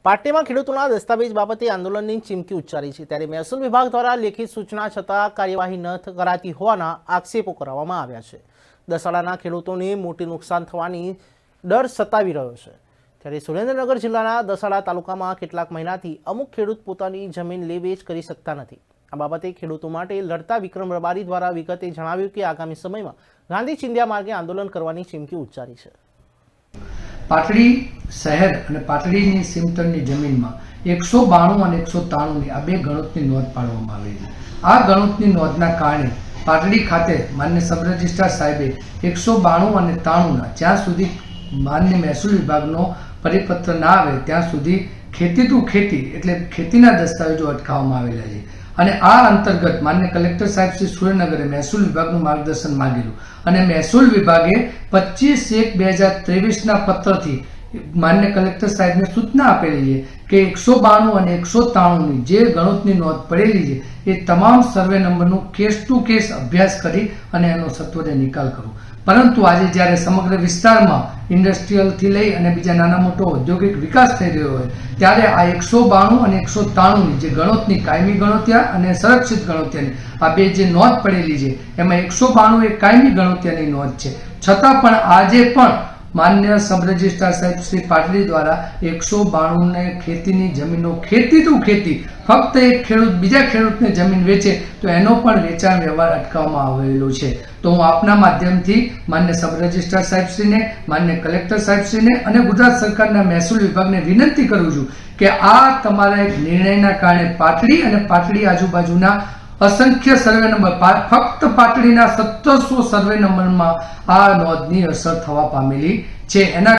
પાટડીમાં ખેડૂતોના દસ્તાવેજ બાબતે આંદોલનની ચીમકી ઉચ્ચારી છે, ત્યારે મહેસૂલ વિભાગ દ્વારા લેખિત સૂચના છતાં કાર્યવાહી ન કરાતી હોવાના આક્ષેપો કરવામાં આવ્યા છે। દસાડાના ખેડૂતોને મોટું નુકસાન થવાની ડર સતાવી રહ્યો છે। ત્યારે સુરેન્દ્રનગર જિલ્લાના દસાડા તાલુકામાં કેટલાક મહિનાથી અમુક ખેડૂત પોતાની જમીન લે વેચ કરી શકતા નથી। આ બાબતે ખેડૂતો માટે લડતા વિક્રમ રબારી દ્વારા વિગતે જણાવ્યું કે આગામી સમયમાં ગાંધી ચિંધ્યા માર્ગે આંદોલન કરવાની ચીમકી ઉચ્ચારી છે। પાટડી શહેર અને પાટડીની સીમતળની જમીનમાં 192 અને 193 આ બે ગણોતની નોંધ પાડવામાં આવી છે। આ ગણોતની નોંધના કારણે પાટડી ખાતે માન્ય સબ રજિસ્ટ્રાર સાહેબે 192 અને 93 જ્યાં સુધી માન્ય મહેસૂલ વિભાગનો પરિપત્ર ના આવે ત્યાં સુધી ખેતી ટુ ખેતી એટલે ખેતીના દસ્તાવેજો અટકાવવામાં આવેલા છે। અને આ અંતર્ગત માન્ય કલેક્ટર સાહેબ શ્રી સુરેન્દ્રનગરે મહેસૂલ વિભાગનું માર્ગદર્શન માંગેલું અને મહેસૂલ વિભાગે 25/1/2023ના પત્રથી માન્ય કલેક્ટર સાહેબને સૂચના આપેલી છે કે 192 અને 193ની જે ગણોતની નોંધ પડેલી છે એ તમામ સર્વે નંબરનું કેસ ટુ કેસ અભ્યાસ કરી અને એનો સત્વરે નિકાલ કરવો। પરંતુ આજે જ્યારે સમગ્ર વિસ્તારમાં ઇન્ડસ્ટ્રીયલથી લઈ અને બીજા નાના મોટો ઔદ્યોગિક વિકાસ થઈ રહ્યો હોય ત્યારે આ 192 અને 193ની જે ગણોતની કાયમી ગણોતિયા અને સંરક્ષિત ગણોતિયાની આ બે જે નોંધ પડેલી છે એમાં 192 એ કાયમી ગણોતિયાની નોંધ છે, છતાં પણ આજે પણ માન્ય સબ રજિસ્ટ્રાર સાહેબ શ્રી પાટડી દ્વારા 192 ને ખેતીની જમીનો ખેતી ટુ ખેતી ફક્ત એક ખેડૂત બીજા ખેડૂતને જમીન વેચે તો એનો પણ વેચાણ વ્યવહાર અટકાવવામાં આવેલો છે। તો હું આપના માધ્યમથી માન્ય સબ રજિસ્ટ્રાર સાહેબશ્રીને, માન્ય કલેક્ટર સાહેબશ્રીને અને ગુજરાત સરકારના મહેસૂલ વિભાગને વિનંતી કરું છું કે આ તમારા એક નિર્ણયના કારણે પાટડી અને પાટડી આજુબાજુના અસંખ્ય સર્વે નંબર ફક્ત પાટડીના 1700 સર્વે નંબરમાં આ નોંધની અસર થવા પામેલી છે। એના